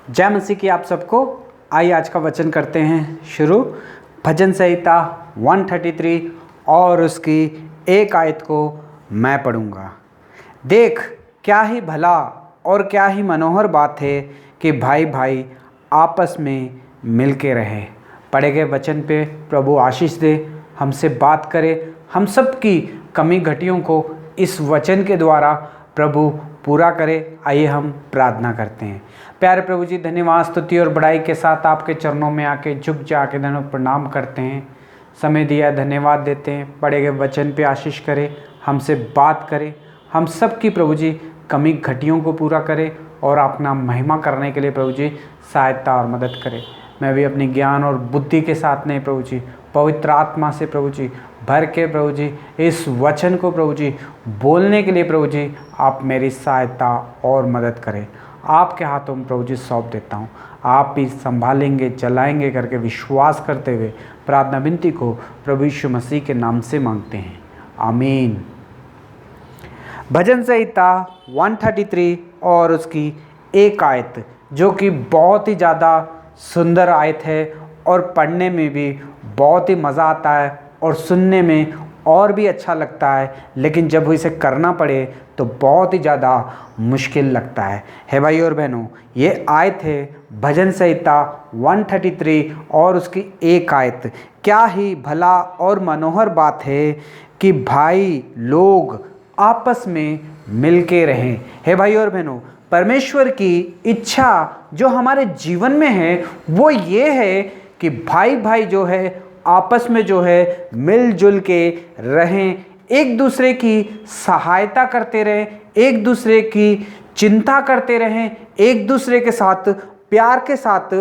जय मसीह की आप सबको। आइए आज का वचन करते हैं शुरू। भजन संहिता 133 और उसकी एक आयत को मैं पढ़ूंगा। देख क्या ही भला और क्या ही मनोहर बात है कि भाई भाई आपस में मिल के रहे। पढ़े गए वचन पे प्रभु आशीष दे, हमसे बात करे, हम सब की कमी घटियों को इस वचन के द्वारा प्रभु पूरा करे। आइए हम प्रार्थना करते हैं। प्यारे प्रभु जी, धन्यवाद स्तुति और बड़ाई के साथ आपके चरणों में आके झुक जाके धन्य प्रणाम करते हैं। समय दिया धन्यवाद देते हैं। पढ़े गए वचन पे आशीष करे, हमसे बात करे, हम सब की प्रभु जी कमी घटियों को पूरा करे और अपना महिमा करने के लिए प्रभु जी सहायता और मदद करे। मैं भी अपनी ज्ञान और बुद्धि के साथ नहीं प्रभु जी, पवित्र आत्मा से प्रभु जी भर के प्रभु जी इस वचन को प्रभु जी बोलने के लिए प्रभु जी आप मेरी सहायता और मदद करें। आपके हाथों में प्रभु जी सौंप देता हूँ। आप भी संभालेंगे, चलाएंगे करके विश्वास करते हुए प्रार्थना विनती को प्रभु यीशु मसीह के नाम से मांगते हैं, आमीन। भजन संहिता 133 और उसकी एक आयत जो कि बहुत ही ज़्यादा सुंदर आयत है और पढ़ने में भी बहुत ही मज़ा आता है और सुनने में और भी अच्छा लगता है, लेकिन जब वो इसे करना पड़े तो बहुत ही ज़्यादा मुश्किल लगता है। हे भाई और बहनों, ये आयत है भजन संहिता 133 और उसकी एक आयत। क्या ही भला और मनोहर बात है कि भाई लोग आपस में मिल के रहें। हे भाई और बहनों, परमेश्वर की इच्छा जो हमारे जीवन में है वो ये है कि भाई भाई जो है आपस में जो है मिलजुल के रहें, एक दूसरे की सहायता करते रहें, एक दूसरे की चिंता करते रहें, एक दूसरे के साथ प्यार के साथ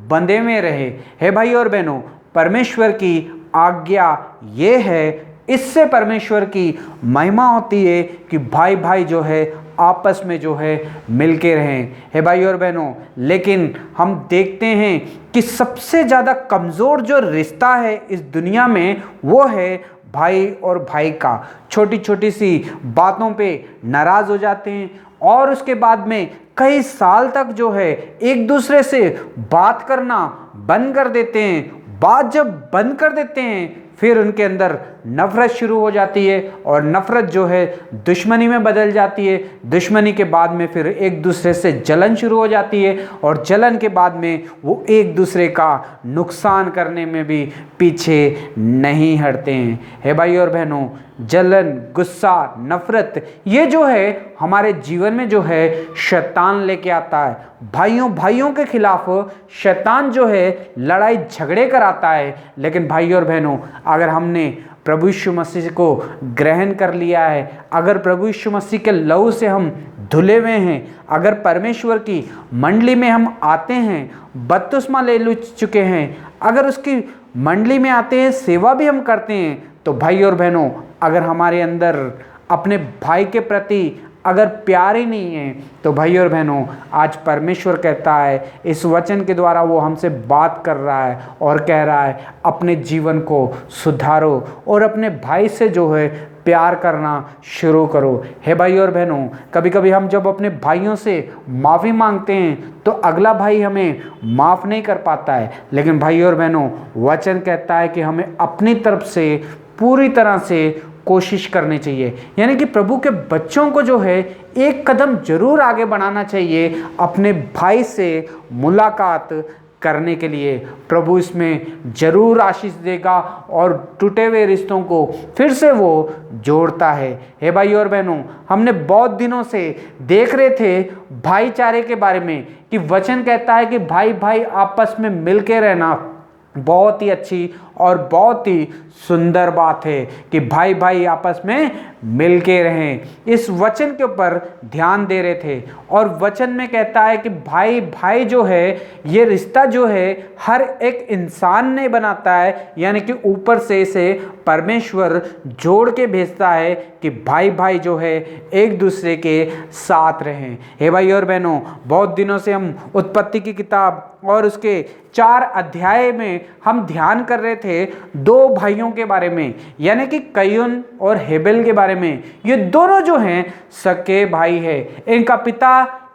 बंधे में रहें। हे भाई और बहनों, परमेश्वर की आज्ञा ये है, इससे परमेश्वर की महिमा होती है कि भाई भाई जो है आपस में जो है मिल के रहें। हे भाई और बहनों, लेकिन हम देखते हैं कि सबसे ज़्यादा कमज़ोर जो रिश्ता है इस दुनिया में वो है भाई और भाई का। छोटी छोटी सी बातों पे नाराज़ हो जाते हैं और उसके बाद में कई साल तक जो है एक दूसरे से बात करना बंद कर देते हैं। बात जब बंद कर देते हैं फिर उनके अंदर नफ़रत शुरू हो जाती है और नफ़रत जो है दुश्मनी में बदल जाती है। दुश्मनी के बाद में फिर एक दूसरे से जलन शुरू हो जाती है और जलन के बाद में वो एक दूसरे का नुकसान करने में भी पीछे नहीं हटते हैं। हे भाई और बहनों, जलन, गुस्सा, नफ़रत ये जो है हमारे जीवन में जो है शैतान लेके आता है। भाइयों भाइयों के खिलाफ शैतान जो है लड़ाई झगड़े कराता है। लेकिन भाई और बहनों, अगर हमने प्रभु यीशु मसीह को ग्रहण कर लिया है, अगर प्रभु यीशु मसीह के लहू से हम धुले हुए हैं, अगर परमेश्वर की मंडली में हम आते हैं, बपतिस्मा ले चुके हैं, अगर उसकी मंडली में आते हैं, सेवा भी हम करते हैं, तो भाई और बहनों, अगर हमारे अंदर अपने भाई के प्रति अगर प्यार ही नहीं है तो भाई और बहनों, आज परमेश्वर कहता है, इस वचन के द्वारा वो हमसे बात कर रहा है और कह रहा है अपने जीवन को सुधारो और अपने भाई से जो है प्यार करना शुरू करो। हे भाई और बहनों, कभी कभी हम जब अपने भाइयों से माफ़ी मांगते हैं तो अगला भाई हमें माफ़ नहीं कर पाता है, लेकिन भाई और बहनों, वचन कहता है कि हमें अपनी तरफ से पूरी तरह से कोशिश करनी चाहिए। यानी कि प्रभु के बच्चों को जो है एक कदम जरूर आगे बढ़ाना चाहिए अपने भाई से मुलाकात करने के लिए। प्रभु इसमें जरूर आशीष देगा और टूटे हुए रिश्तों को फिर से वो जोड़ता है। हे भाई और बहनों, हमने बहुत दिनों से देख रहे थे भाईचारे के बारे में कि वचन कहता है कि भाई भाई आपस में मिल के रहना बहुत ही अच्छी और बहुत ही सुंदर बात है कि भाई भाई आपस में मिल के रहें। इस वचन के ऊपर ध्यान दे रहे थे और वचन में कहता है कि भाई भाई जो है ये रिश्ता जो है हर एक इंसान ने बनाता है, यानी कि ऊपर से इसे परमेश्वर जोड़ के भेजता है कि भाई भाई जो है एक दूसरे के साथ रहें। हे भाई और बहनों, बहुत दिनों से हम उत्पत्ति की किताब और उसके 4 अध्याय में हम ध्यान कर रहे थे 2 भाइयों के बारे में, यानी कि कयीन और हेबेल के बारे में। ये दोनों जो हैं सके भाई है, इनका पिता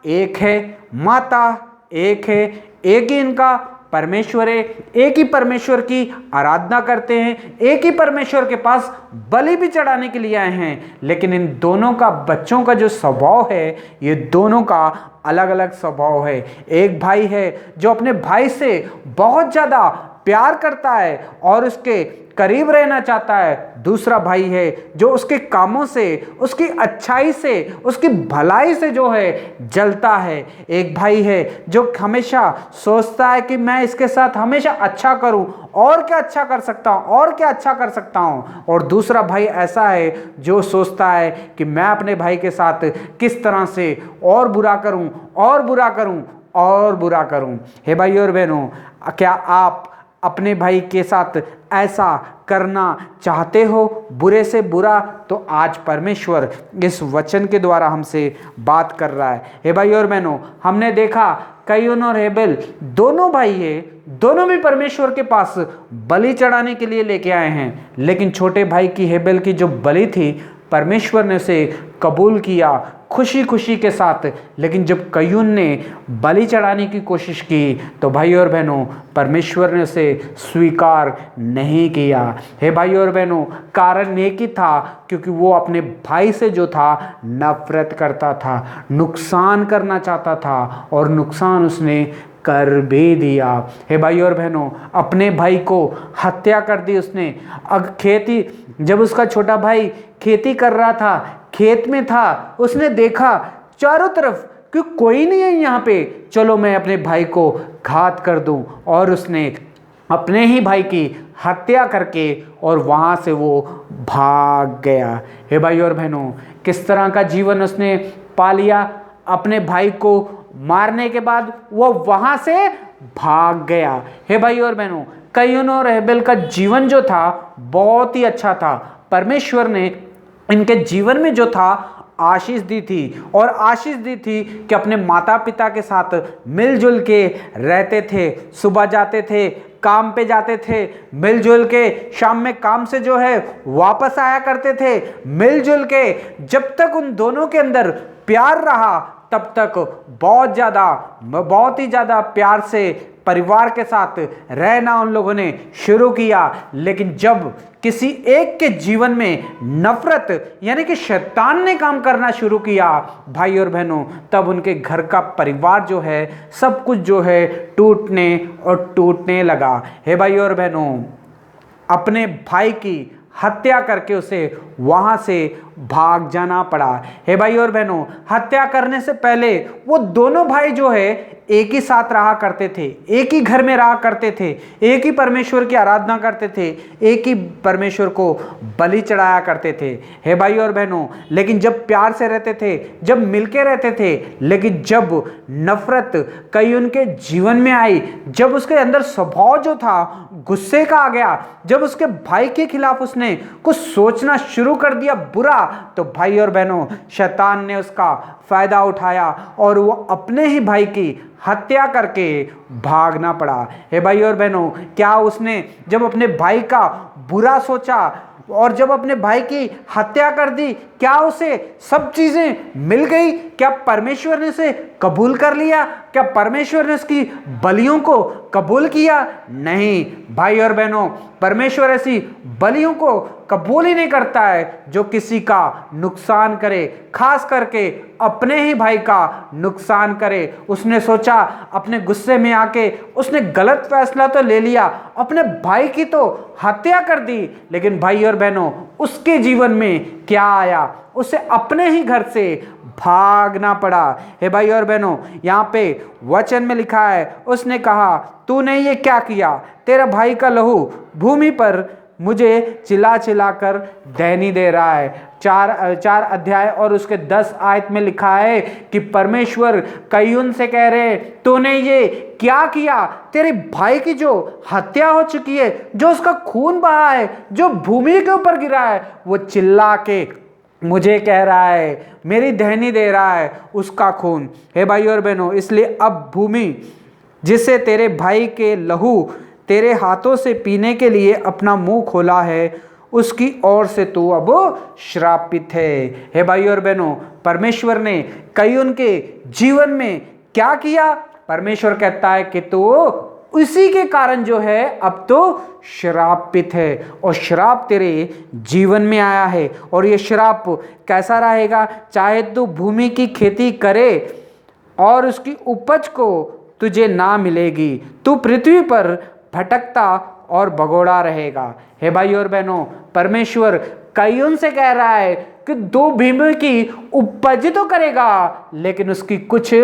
एक है, माता एक है, एक ही इनका परमेश्वर है, एक ही परमेश्वर की आराधना करते हैं, एक ही परमेश्वर के पास बलि भी चढ़ाने के लिए आए हैं। लेकिन इन दोनों का बच्चों का जो स्वभाव है, ये दोनों का अलग अलग स्वभाव है। एक भाई है जो अपने भाई से बहुत ज़्यादा प्यार करता है और उसके करीब रहना चाहता है। दूसरा भाई है जो उसके कामों से, उसकी अच्छाई से, उसकी भलाई से जो है जलता है। एक भाई है जो हमेशा सोचता है कि मैं इसके साथ हमेशा अच्छा करूं, और क्या अच्छा कर सकता हूं, और क्या अच्छा कर सकता हूं। और दूसरा भाई ऐसा है जो सोचता है कि मैं अपने भाई के साथ किस तरह से और बुरा करूं, और बुरा करूं, और बुरा करूं। हे भाई और बहनों, क्या आप अपने भाई के साथ ऐसा करना चाहते हो, बुरे से बुरा? तो आज परमेश्वर इस वचन के द्वारा हमसे बात कर रहा है। हे भाई और बहनों, हमने देखा कयीन और हेबेल दोनों भाई है, दोनों भी परमेश्वर के पास बलि चढ़ाने के लिए लेके आए हैं। लेकिन छोटे भाई की, हेबेल की जो बलि थी, परमेश्वर ने उसे कबूल किया खुशी खुशी के साथ। लेकिन जब कयीन ने बलि चढ़ाने की कोशिश की तो भाई और बहनों, परमेश्वर ने उसे स्वीकार नहीं किया। हे भाई और बहनों, कारण एक ही था, क्योंकि वो अपने भाई से जो था नफरत करता था, नुकसान करना चाहता था, और नुकसान उसने कर भी दिया। हे भाई और बहनों, अपने भाई को हत्या कर दी उसने। खेती, जब उसका छोटा भाई खेती कर रहा था, खेत में था, उसने देखा चारों तरफ कि कोई नहीं है यहाँ पे, चलो मैं अपने भाई को घात कर दूं, और उसने अपने ही भाई की हत्या करके और वहाँ से वो भाग गया। हे भाई और बहनों, किस तरह का जीवन उसने पा लिया। अपने भाई को मारने के बाद वो वहाँ से भाग गया। हे भाई और बहनों, कयीन और हेबेल का जीवन जो था बहुत ही अच्छा था। परमेश्वर ने इनके जीवन में जो था आशीष दी थी, और आशीष दी थी कि अपने माता पिता के साथ मिलजुल के रहते थे। सुबह जाते थे, काम पे जाते थे, मिलजुल के, शाम में काम से जो है वापस आया करते थे मिलजुल के। जब तक उन दोनों के अंदर प्यार रहा, तब तक बहुत ही ज़्यादा प्यार से परिवार के साथ रहना उन लोगों ने शुरू किया। लेकिन जब किसी एक के जीवन में नफरत यानी कि शैतान ने काम करना शुरू किया भाई और बहनों, तब उनके घर का परिवार जो है, सब कुछ जो है टूटने और टूटने लगा। हे भाई और बहनों, अपने भाई की हत्या करके उसे वहां से भाग जाना पड़ा। हे भाई और बहनों, हत्या करने से पहले वो दोनों भाई जो है एक ही साथ रहा करते थे, एक ही घर में रहा करते थे, एक ही परमेश्वर की आराधना करते थे, एक ही परमेश्वर को बलि चढ़ाया करते थे। हे भाई और बहनों, लेकिन जब प्यार से रहते थे, जब मिलके रहते थे, लेकिन जब नफरत कई उनके जीवन में आई, जब उसके अंदर स्वभाव जो था गुस्से का आ गया, जब उसके भाई के खिलाफ उसने कुछ सोचना शुरू कर दिया बुरा, तो भाई और बहनों, शैतान ने उसका फायदा उठाया और वो अपने ही भाई की हत्या करके भागना पड़ा। हे भाई और बहनों, क्या उसने जब अपने भाई का बुरा सोचा और जब अपने भाई की हत्या कर दी, क्या उसे सब चीजें मिल गई? क्या परमेश्वर ने उसे कबूल कर लिया? क्या परमेश्वर ने उसकी बलियों को कबूल किया? नहीं भाई और बहनों, परमेश्वर ऐसी बलियों को कबूल ही नहीं करता है जो किसी का नुकसान करे, खास करके अपने ही भाई का नुकसान करे। उसने सोचा, अपने गुस्से में आके उसने गलत फैसला तो ले लिया, अपने भाई की तो हत्या कर दी, लेकिन भाई और बहनों, उसके जीवन में क्या आया? उसे अपने ही घर से भागना पड़ा। हे भाई और बहनों, यहाँ पे वचन में लिखा है, उसने कहा, तूने ये क्या किया? तेरा भाई का लहू भूमि पर मुझे चिल्ला चिल्ला कर दहनी दे रहा है। 4 अध्याय और उसके 10 आयत में लिखा है कि परमेश्वर कयीन से कह रहे, तूने ये क्या किया? तेरे भाई की जो हत्या हो चुकी है, जो उसका खून बहा है, जो भूमि के ऊपर गिरा है, वो चिल्ला के मुझे कह रहा है, मेरी दहनी दे रहा है उसका खून। हे भाई और बहनों, इसलिए अब भूमि जिसे तेरे भाई के लहू तेरे हाथों से पीने के लिए अपना मुंह खोला है, उसकी ओर से तू अब श्रापित है। हे भाई और बहनों, परमेश्वर ने कयीन के जीवन में क्या किया? परमेश्वर कहता है कि तो उसी के कारण जो है अब तो श्रापित है, और श्राप तेरे जीवन में आया है। और ये श्राप कैसा रहेगा? चाहे तू भूमि की खेती करे और उसकी उपज को तुझे ना मिलेगी, तू पृथ्वी पर भटकता और भगोड़ा रहेगा। हे भाई और बहनों, परमेश्वर कायीन से कह रहा है कि दो भूमि की उपज तो करेगा लेकिन उसकी कुछ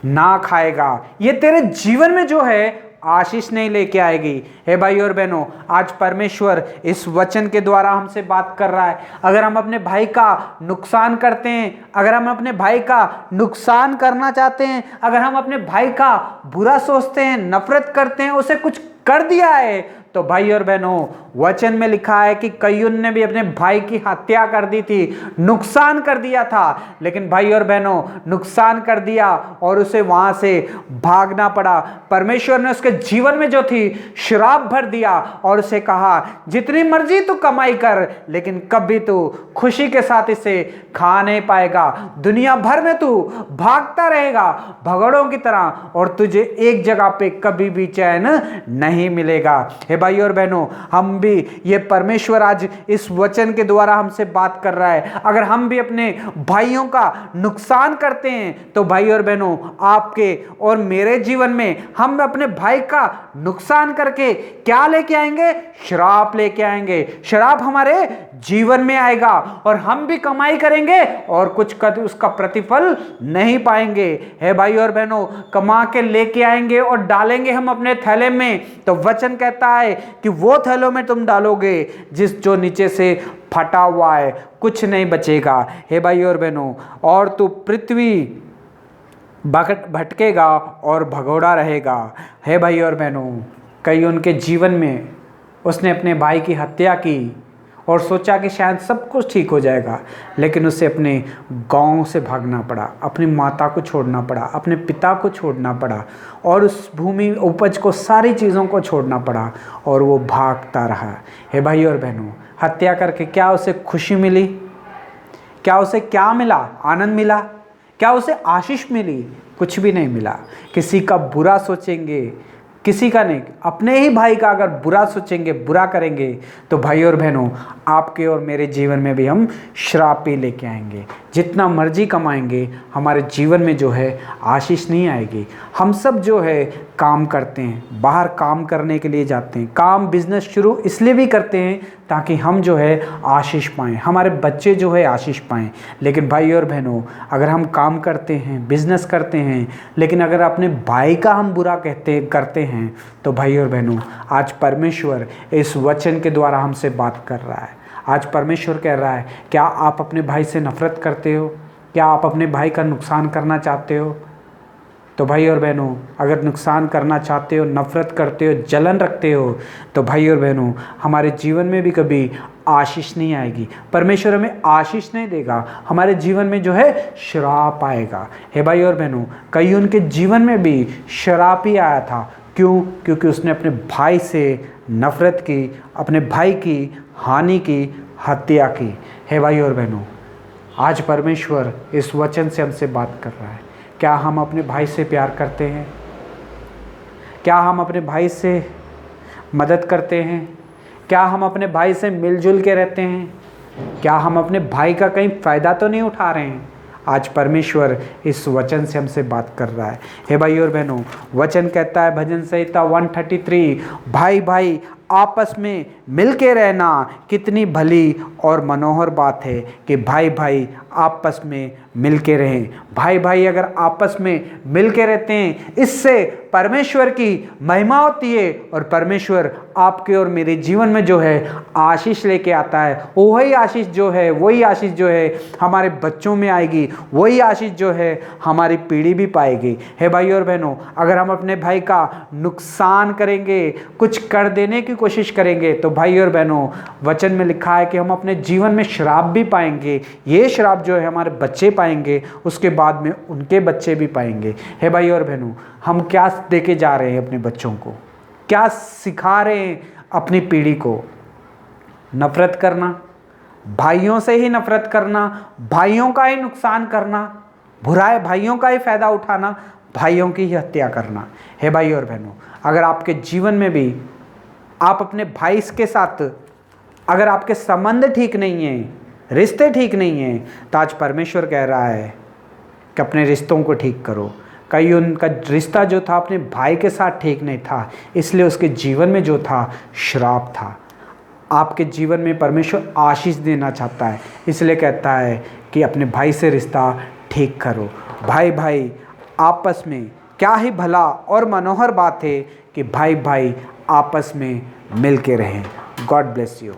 ना खाएगा। ये तेरे जीवन में जो है आशीष नहीं लेके आएगी। हे भाई और बहनों, आज परमेश्वर इस वचन के द्वारा हमसे बात कर रहा है। अगर हम अपने भाई का नुकसान करते हैं, अगर हम अपने भाई का नुकसान करना चाहते हैं, अगर हम अपने भाई का बुरा सोचते हैं, नफरत करते हैं, उसे कुछ कर दिया है, तो भाई और बहनों, वचन में लिखा है कि कायीन ने भी अपने भाई की हत्या कर दी थी, नुकसान कर दिया था। लेकिन भाई और बहनों, नुकसान कर दिया और उसे वहां से भागना पड़ा। परमेश्वर ने उसके जीवन में जो थी श्राप भर दिया और उसे कहा जितनी मर्जी तू कमाई कर, लेकिन कभी तू खुशी के साथ इसे खा नहीं पाएगा। दुनिया भर में तू भागता रहेगा भगड़ों की तरह और तुझे एक जगह पे कभी भी चैन नहीं मिलेगा। हे भाई और बहनों, हम भी, ये परमेश्वर आज इस वचन के द्वारा हमसे बात कर रहा है। अगर हम भी अपने भाइयों का नुकसान करते हैं तो भाई और बहनों, आपके और मेरे जीवन में हम अपने भाई का नुकसान करके क्या लेके आएंगे? श्राप लेके आएंगे। श्राप हमारे जीवन में आएगा और हम भी कमाई करेंगे और कुछ उसका प्रतिफल नहीं पाएंगे। हे भाई और बहनों, कमा के लेके आएंगे और डालेंगे हम अपने थैले में, तो वचन कहता है कि वो थैलों में तुम डालोगे जो नीचे से फटा हुआ है, कुछ नहीं बचेगा। हे भाई और बहनों, और तू पृथ्वी भटकेगा और भगोड़ा रहेगा। हे भाई और बहनों, कई उनके जीवन में उसने अपने भाई की हत्या की और सोचा कि शायद सब कुछ ठीक हो जाएगा, लेकिन उसे अपने गांव से भागना पड़ा, अपनी माता को छोड़ना पड़ा, अपने पिता को छोड़ना पड़ा और उस भूमि उपज को, सारी चीज़ों को छोड़ना पड़ा और वो भागता रहा। हे भाई और बहनों, हत्या करके क्या उसे खुशी मिली? क्या उसे क्या मिला? आनंद मिला? क्या उसे आशीष मिली? कुछ भी नहीं मिला। किसी का बुरा सोचेंगे, किसी का नहीं, अपने ही भाई का अगर बुरा सोचेंगे, बुरा करेंगे, तो भाई और बहनों, आपके और मेरे जीवन में भी हम श्राप ही लेके आएंगे। जितना मर्जी कमाएंगे, हमारे जीवन में जो है आशीष नहीं आएगी। हम सब जो है काम करते हैं, बाहर काम करने के लिए जाते हैं, काम बिजनेस शुरू इसलिए भी करते हैं ताकि हम जो है आशीष पाएँ, हमारे बच्चे जो है आशीष पाएँ। लेकिन भाई और बहनों, अगर हम काम करते हैं, बिजनेस करते हैं, लेकिन अगर अपने भाई का हम बुरा करते हैं, तो भाई और बहनों, आज परमेश्वर इस वचन के द्वारा हमसे बात कर रहा है। आज परमेश्वर कह रहा है, क्या आप अपने भाई से नफरत करते हो? क्या आप अपने भाई का नुकसान करना चाहते हो? तो भाई और बहनों, अगर नुकसान करना चाहते हो, नफरत करते हो, जलन रखते हो, तो भाई और बहनों, हमारे जीवन में भी कभी आशीष नहीं आएगी। परमेश्वर हमें आशीष नहीं देगा, हमारे जीवन में जो है श्राप आएगा। हे भाई और बहनों, कई उनके जीवन में भी श्राप ही आया था। क्यों? क्योंकि उसने अपने भाई से नफरत की, अपने भाई की हानि की, हत्या की। हे भाई और बहनों, आज परमेश्वर इस वचन से हमसे बात कर रहा है। क्या हम अपने भाई से प्यार करते हैं? क्या हम अपने भाई से मदद करते हैं? क्या हम अपने भाई से मिलजुल के रहते हैं? क्या हम अपने भाई का कहीं फ़ायदा तो नहीं उठा रहे हैं? आज परमेश्वर इस वचन से हमसे बात कर रहा है। हे भाई और बहनों, वचन कहता है भजन संहिता 133, भाई भाई आपस में मिल के रहना कितनी भली और मनोहर बात है कि भाई भाई आपस में मिल के रहें। भाई भाई अगर आपस में मिल के रहते हैं, इससे परमेश्वर की महिमा होती है और परमेश्वर आपके और मेरे जीवन में जो है आशीष लेके आता है। वही आशीष जो है हमारे बच्चों में आएगी, वही आशीष जो है हमारी पीढ़ी भी पाएगी। हे भाई और बहनों, अगर हम अपने भाई का नुकसान करेंगे, कुछ कर देने की कोशिश करेंगे, तो भाई और बहनों, वचन में लिखा है कि हम अपने जीवन में श्राप भी पाएंगे। ये श्राप जो है हमारे बच्चे पाएंगे, उसके बाद में उनके बच्चे भी पाएंगे। हे भाई और बहनों, हम क्या देके जा रहे हैं अपने बच्चों को? क्या सिखा रहे हैं अपनी पीढ़ी को? नफरत करना, भाइयों से ही नफरत करना, भाइयों का ही नुकसान करना। बुराए भाइयों का ही फ़ायदा उठाना, भाइयों की ही हत्या करना। हे भाई और बहनों, अगर आपके जीवन में भी आप अपने भाई के साथ अगर आपके संबंध ठीक नहीं हैं, रिश्ते ठीक नहीं हैं, तो आज परमेश्वर कह रहा है कि अपने रिश्तों को ठीक करो। कहीं उनका रिश्ता जो था अपने भाई के साथ ठीक नहीं था, इसलिए उसके जीवन में जो था श्राप था। आपके जीवन में परमेश्वर आशीष देना चाहता है, इसलिए कहता है कि अपने भाई से रिश्ता ठीक करो। भाई भाई आपस में, क्या ही भला और मनोहर बात है कि भाई भाई आपस में मिल के रहें। God bless you.